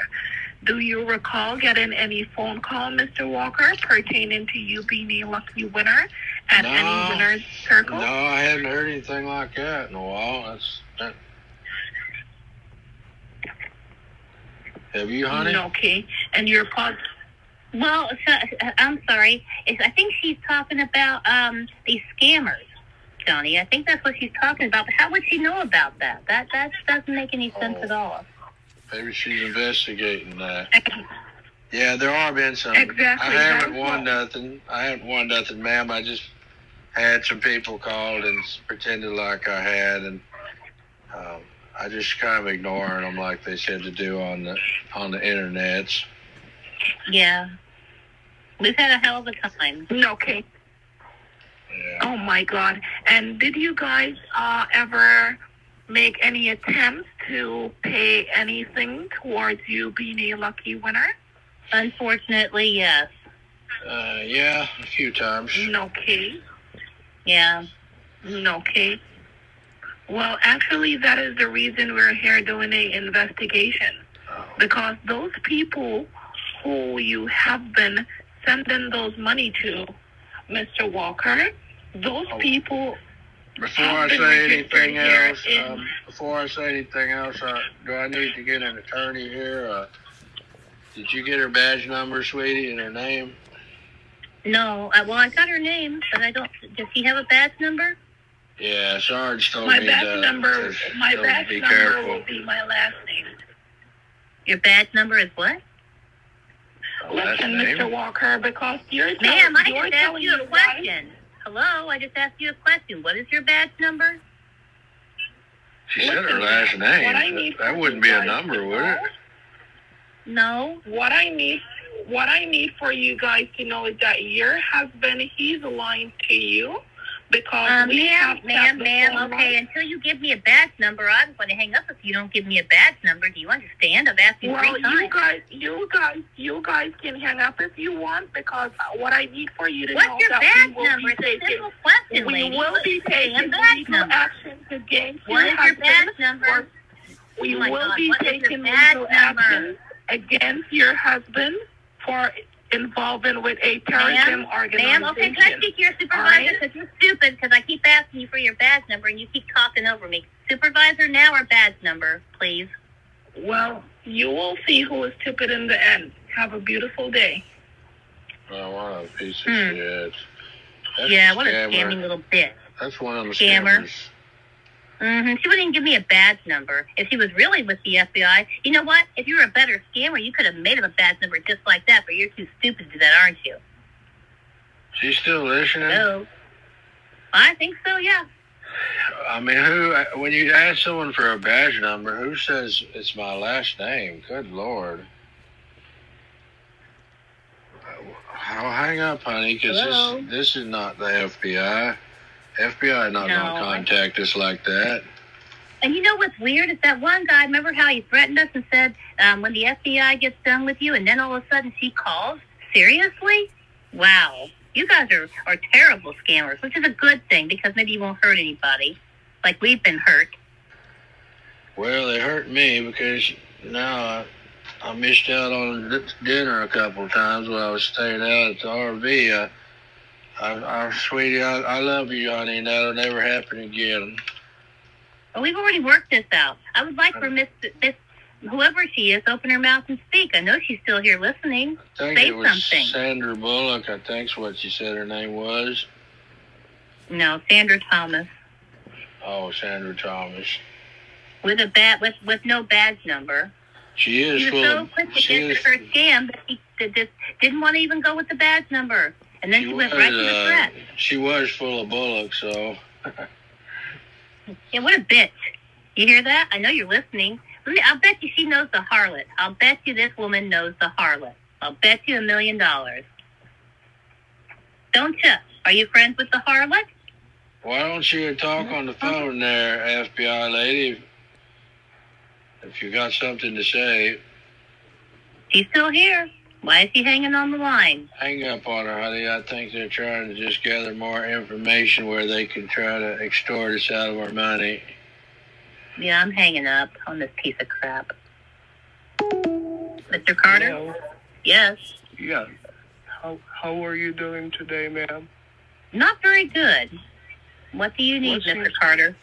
Do you recall getting any phone call, Mr. Walker, pertaining to you being a lucky winner at any winner's circle? No, I hadn't heard anything like that in a while. Have you, honey? Okay. And your Well, I'm sorry. I think she's talking about these scammers, Johnny. I think that's what she's talking about. But how would she know about that? That doesn't make any sense at all. Maybe she's investigating that. Yeah, there are been some. Exactly. I haven't won nothing. Ma'am. I just had some people called and pretended like I had, and I just kind of ignoring them like they said to do on the internets. Yeah. We've had a hell of a time. Okay. Yeah. Oh, my God. And did you guys ever make any attempts to pay anything towards you being a lucky winner? Unfortunately, yes. Yeah, a few times. Okay. Yeah. Okay. Well, actually, that is the reason we're here doing an investigation. Because those people who you have been sending those money to, Mr. Walker, those people... Before I say anything else, do I need to get an attorney here? Did you get her badge number, sweetie, and her name? No, well, I got her name, but I don't. Does he have a badge number? Yeah, Sarge told My me badge that. number. My badge be number careful. will be my last name. Your badge number is what? Last Listen, name? Mr. Walker, because you're Ma'am, I you're just asked telling you a me why- question. Hello, I just asked you a question. What is your badge number? She said her Listen, last what I name. need That from wouldn't you be a guys number, to would it? No. What I need for you guys to know is that your husband, he's lying to you because we have Ma'am, kept the phone okay, line. until you give me a badge number, I'm going to hang up if you don't give me a badge number. Do you understand? I've asked you Well, 3 times. you guys can hang up if you want because what I need for you to What's know your that badge we will number? be It's a taking, simple question, we lady. will be taking badge legal number. actions against What your is your husband. badge number? We Oh my will God, be what is your taking badge legal number? actions against your husband for involvement with a terrorism organization. Ma'am, okay, can I speak to your supervisor? Because you're stupid, because I keep asking you for your badge number, and you keep talking over me. Supervisor now or badge number, please? Well, you will see who is stupid in the end. Have a beautiful day. Oh, what a piece of shit. That's Yeah, a what a scammer. scamming little bitch. That's one of the Scammer. scammers. She wouldn't even give me a badge number. If she was really with the FBI, you know what? If you were a better scammer, you could have made him a badge number just like that, but you're too stupid to do that, aren't you? She's still listening? No. I think so, yeah. I mean, when you ask someone for a badge number, who says it's my last name? Good Lord. I'll hang up, honey, because Hello? this is not the FBI. FBI not No, going to contact us like that. And you know what's weird is that one guy, remember how he threatened us and said, when the FBI gets done with you, and then all of a sudden she calls? Seriously? Wow. You guys are terrible scammers, which is a good thing because maybe you won't hurt anybody, like we've been hurt. Well, they hurt me because now I missed out on dinner a couple of times while I was staying out at the RV. Sweetie, I love you, honey, and that'll never happen again. Well, we've already worked this out. I would like for Miss whoever she is, open her mouth and speak. I know she's still here listening. I think Say it was something. Sandra Bullock, I think's what she said her name was. No, Sandra Thomas. Oh, Sandra Thomas. With no badge number. She is He was full so of... quick to get to her scam that he just didn't want to even go with the badge number. And then she went right to the threat. She was full of bullocks, so... Yeah, what a bitch. You hear that? I know you're listening. I'll bet you she knows the harlot. I'll bet you this woman knows the harlot. I'll bet you $1 million. Don't you? Are you friends with the harlot? Why don't you talk on the phone there, FBI lady, if you got something to say? She's still here. Why is she hanging on the line? Hang up on her, honey. I think they're trying to just gather more information where they can try to extort us out of our money. Yeah, I'm hanging up on this piece of crap. Mr. Carter? Hello. Yes. Yeah. How are you doing today, ma'am? Not very good. What do you need, Mr. Carter?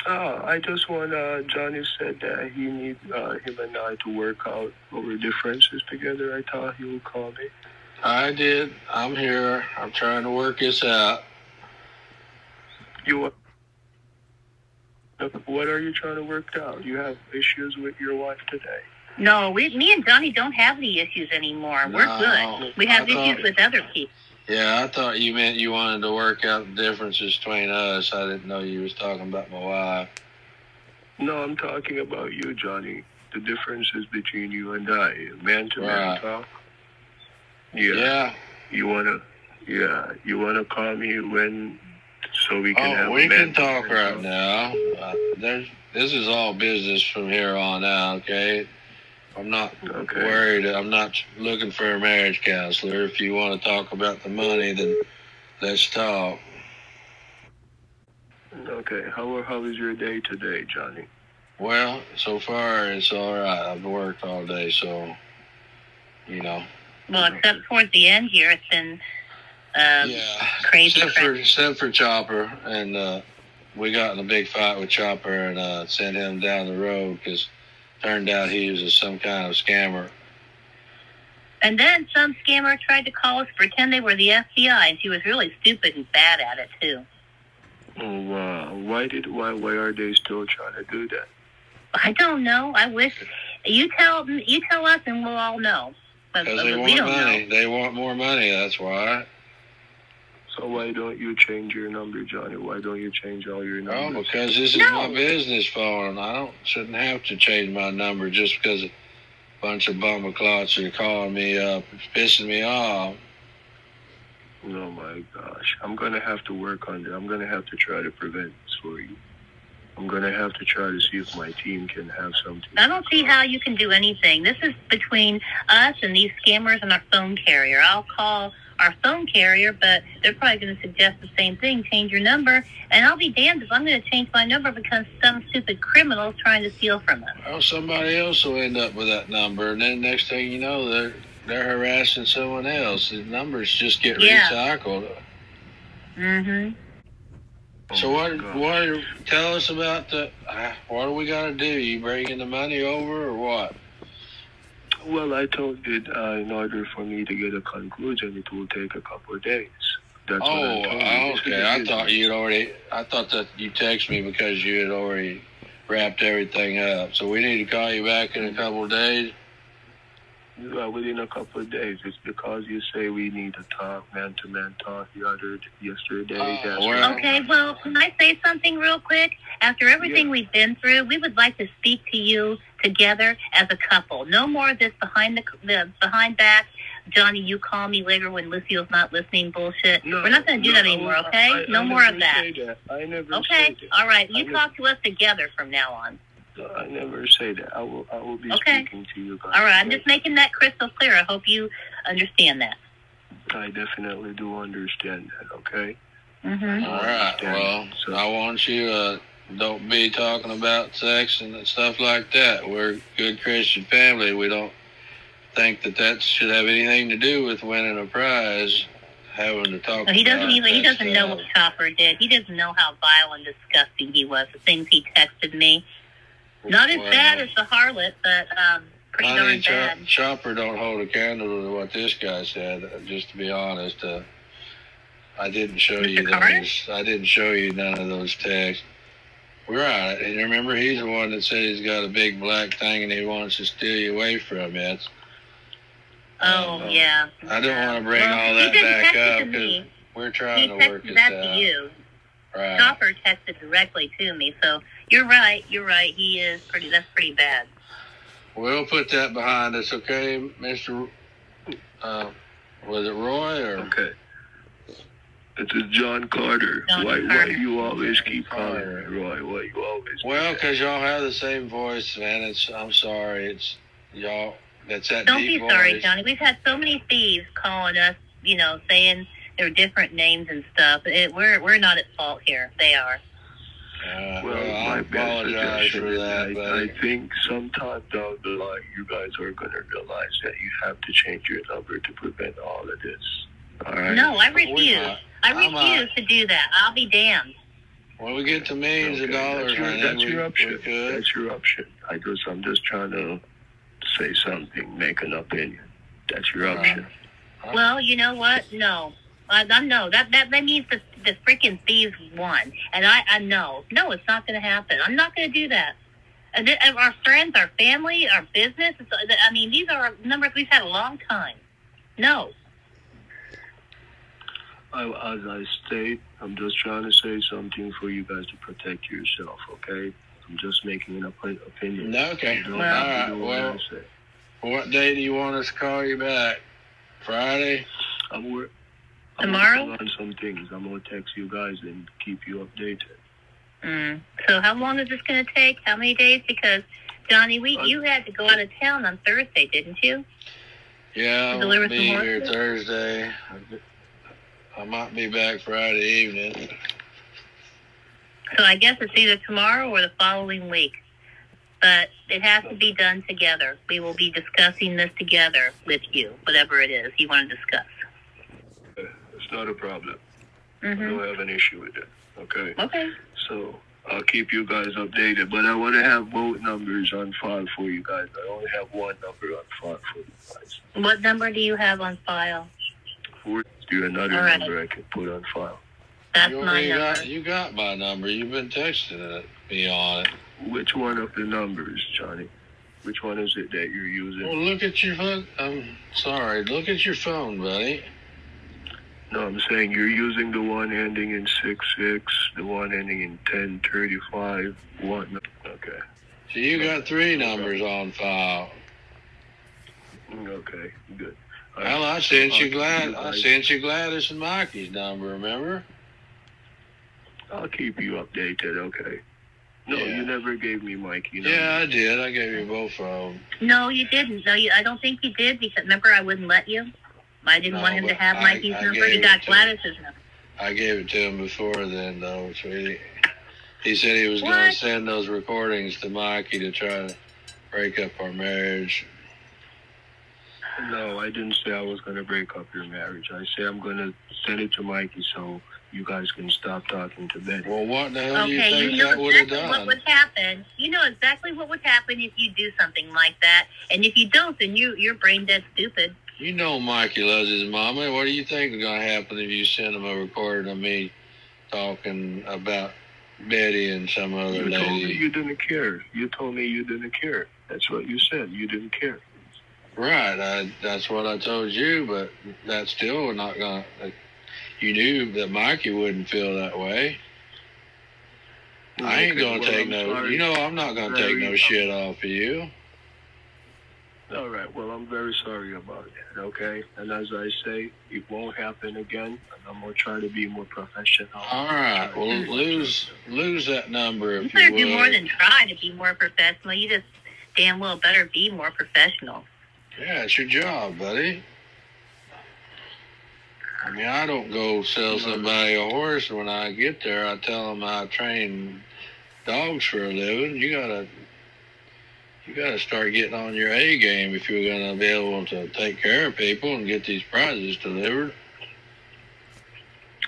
Oh, I just want, Johnny said that he needs him and I to work out our differences together. I thought he would call me. I did. I'm here. I'm trying to work this out. What are you trying to work out? You have issues with your wife today? No, me and Johnny don't have any issues anymore. We're good. We have issues with other people. Yeah, I thought you meant you wanted to work out the differences between us. I didn't know you was talking about my wife. No, I'm talking about you, Johnny. The differences between you and I. Man-to-man talk. Yeah. You wanna call me when so we can have we can talk right now. This is all business from here on out, okay? I'm not worried. I'm not looking for a marriage counselor. If you want to talk about the money, then let's talk. Okay. How is your day today, Johnny? Well, so far it's all right. I've worked all day, so, you know. Well, except towards the end here, it's been crazy. Except for Chopper, and we got in a big fight with Chopper and sent him down the road because turned out he was some kind of scammer. And then some scammer tried to call us, pretend they were the FBI, and she was really stupid and bad at it too. Oh wow! Why are they still trying to do that? I don't know. I wish you tell us, and we'll all know. Because they want money. They want more money. That's why. So why don't you change your number, Johnny? Why don't you change all your numbers? Oh, because this is my business phone. I shouldn't have to change my number just because a bunch of bummerclots are calling me up. It's pissing me off. Oh my gosh. I'm going to have to work on that. I'm going to have to try to prevent this for you. I'm going to have to try to see if my team can have something. I don't see how you can do anything. This is between us and these scammers and our phone carrier. I'll call our phone carrier, but they're probably going to suggest the same thing, change your number, and I'll be damned if I'm going to change my number because some stupid criminal is trying to steal from us. Well, somebody else will end up with that number, and then next thing you know, they're harassing someone else. The numbers just get recycled. Mm-hmm. So tell us about what do we got to do? You bringing the money over or what? Well, I told you in order for me to get a conclusion, it will take a couple of days. That's what I told you. Okay. I thought that you texted me because you had already wrapped everything up. So we need to call you back in a couple of days? Within a couple of days. It's because you say we need to talk, man-to-man talk yesterday. Okay, well, can I say something real quick? After everything we've been through, we would like to speak to you together as a couple. No more of this behind back, Johnny, you call me later when Lucille's not listening bullshit. No, we're not going to do that anymore, okay? No more of that. I never Okay, say that. all right. You talk to us together from now on. I never say that. I will be speaking to you guys. All right, I'm just making that crystal clear. I hope you understand that. I definitely do understand that, okay? Mm-hmm. All right, well, so I want you don't be talking about sex and stuff like that. We're a good Christian family. We don't think that should have anything to do with winning a prize, having to talk he about he doesn't know what Chopper did. He doesn't know how vile and disgusting he was, the things he texted me. Not as bad as the harlot, but pretty darn bad. Chopper don't hold a candle to what this guy said. Just to be honest, I didn't show you those. I didn't show you none of those texts. Right, and remember, he's the one that said he's got a big black thing and he wants to steal you away from it. Yeah. I don't want to bring all that back up because we're trying to work this out. He texted that to you. Right. Chopper texted directly to me, so you're right. He is that's pretty bad. We'll put that behind us, okay, Mr. Was it Roy or? Okay. This is John Carter. Why you always keep calling me, Roy? Why you always? Well, because y'all have the same voice, man. I'm sorry. It's y'all. That's that Don't deep be sorry, voice. Johnny. We've had so many thieves calling us, saying they're different names and stuff. We're not at fault here. They are. I apologize for that. I think sometime down the line, you guys are going to realize that you have to change your number to prevent all of this. All right? No, I refuse. I refuse to do that. I'll be damned. When we get to millions of dollars, that's your option. That's your option. I'm just trying to say something, make an opinion. That's your option. Well, you know what? No. No, that means the freaking thieves won. And I know. No, it's not going to happen. I'm not going to do that. Our friends, our family, our business, these are numbers we've had a long time. No. As I state, I'm just trying to say something for you guys to protect yourself, okay? I'm just making an opinion. Okay. All right. Well, what day do you want us to call you back? Friday? I'm Tomorrow? working on some things. I'm going to text you guys and keep you updated. So how long is this going to take? How many days? Because, Johnny, you had to go out of town on Thursday, didn't you? Yeah, I'll be here Thursday. I might be back Friday evening. So I guess it's either tomorrow or the following week. But it has to be done together. We will be discussing this together with you, whatever it is you want to discuss. It's not a problem. I don't have an issue with it, okay? Okay. So I'll keep you guys updated, but I want to have both numbers on file for you guys. I only have one number on file for you guys. What number do you have on file? Do you another All right. number I can put on file? That's You my already number. you got my number. You've been texting me on it. Which one of the numbers, Johnny? Which one is it that you're using? Well, look at your phone. I'm sorry. Look at your phone, buddy. No, I'm saying you're using the one ending in 66, the one ending in 1035. What? Okay. So you got 3 numbers on file. Okay, good. Well, I sent you Gladys and Mikey's number. Remember? I'll keep you updated. Okay. No, Yeah. you never gave me Mikey. Yeah, I did. I gave you both of them. No, you didn't. No, I don't think you did because remember I wouldn't let you. I didn't No, want him to but have Mikey's I number. gave You it got to Gladys's number. I gave it to him before then, though, sweetie. He said he was going What? to send those recordings to Mikey to try to break up our marriage. No, I didn't say I was going to break up your marriage. I say I'm going to send it to Mikey so you guys can stop talking to Betty. Well, what the hell do you Okay, think you know that would have exactly what done? would happen. You know exactly what would happen if you do something like that. And if you don't, then you're brain dead stupid. You know Mikey loves his mama. What do you think is going to happen if you send him a recording of me talking about Betty and some other You told me lady? you didn't care. You told me you didn't care. That's what you said. You didn't care. Right. That's what I told you, but that's still not going to... You knew that Mikey wouldn't feel that way. I ain't going to take no... You know I'm not going to take no shit off of you. All right. Well, I'm very sorry about it, okay? And as I say, it won't happen again, and I'm going to try to be more professional. All right. Well, lose that number You if better you would. do more than try to be more professional. You just damn well better be more professional. Yeah, it's your job, buddy. I mean, I don't go sell somebody a horse. When I get there, I tell them I train dogs for a living. You gotta start getting on your A game if you're gonna be able to take care of people and get these prizes delivered.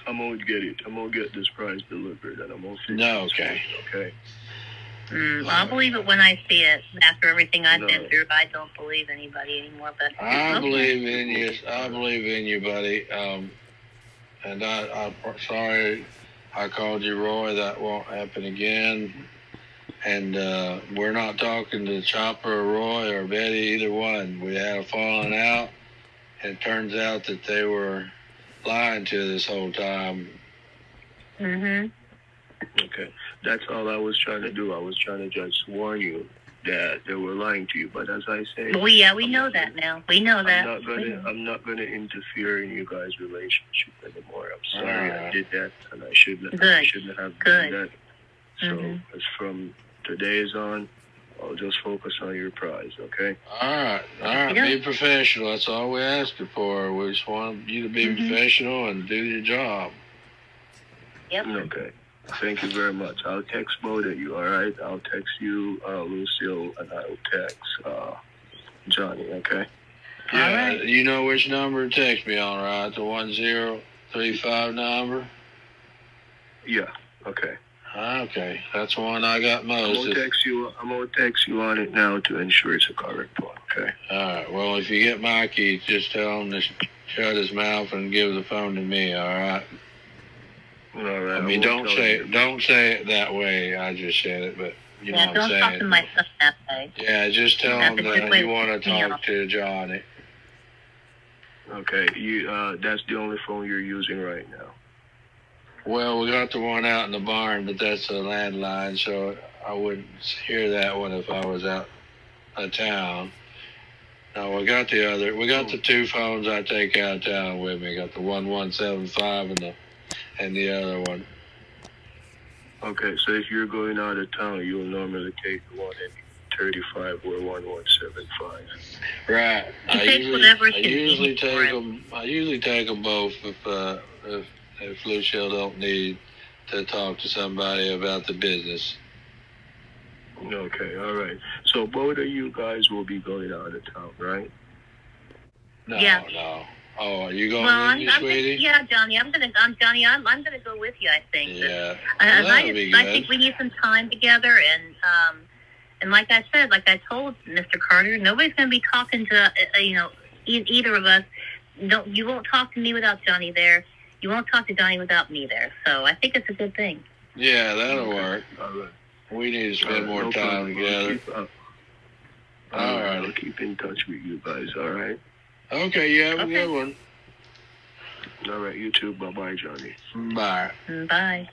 I'm going to get it. I'm going to get this prize delivered, and I'm going to fix No, this okay. for you, okay? I'll believe it when I see it. After everything I've been No. through, I don't believe anybody anymore. But I believe in you. I believe in you, buddy. And I'm sorry I called you Roy. That won't happen again. And we're not talking to Chopper or Roy or Betty, either one. We had a falling out. And it turns out that they were lying to this whole time. Okay. That's all I was trying to do. I was trying to just warn you that they were lying to you. But as I say, we know that now. We know that. I'm not gonna interfere in you guys' relationship anymore. I'm sorry I Alright. did that, and I shouldn't have done that. So as from today's on, I'll just focus on your prize, okay? All right. Be professional. That's all we ask you for. We just want you to be professional and do your job. Yep. Okay. Thank you very much. I'll text both of you, all right? I'll text you, Lucille, and I'll text Johnny, okay? Yeah, right. you know which number to text me on, right? The 1035 number? Yeah, okay. Okay, that's the one I got I'm most. gonna text you on it now to ensure it's a correct one, okay? All right, well, if you get Mikey, just tell him to shut his mouth and give the phone to me, all right? All right. I mean, don't say it that way. I just said it, but you know what I'm don't saying. talk to my son that way. Yeah, just tell That's him a good that way you to want to piss me talk off. to Johnny. Okay, that's the only phone you're using right now. Well, we got the one out in the barn, but that's a landline, so I wouldn't hear that one if I was out of town. No, we got the 2 phones I take out of town with me. Got the 1175 and the other one. Okay, so if you're going out of town, you'll normally take the one in 35 or 1175. Right. I usually take them both if Lucille don't need to talk to somebody about the business. Okay, all right. So both of you guys will be going out of town, right? No, Yeah. no. Oh, are you going Well, with me, sweetie? yeah, Johnny. I'm gonna go with you. I think. Yeah, I be good. think we need some time together, and like I said, like I told Mr. Carter, nobody's gonna be talking to either of us. You won't talk to me without Johnny there. You won't talk to Johnny without me there. So I think it's a good thing. Yeah, that'll work. All right. We need to spend more No time problem. together. All right. I'll keep in touch with you guys, all right? Okay, you have a good one. All right, you too. Bye-bye, Johnny. Bye. Bye.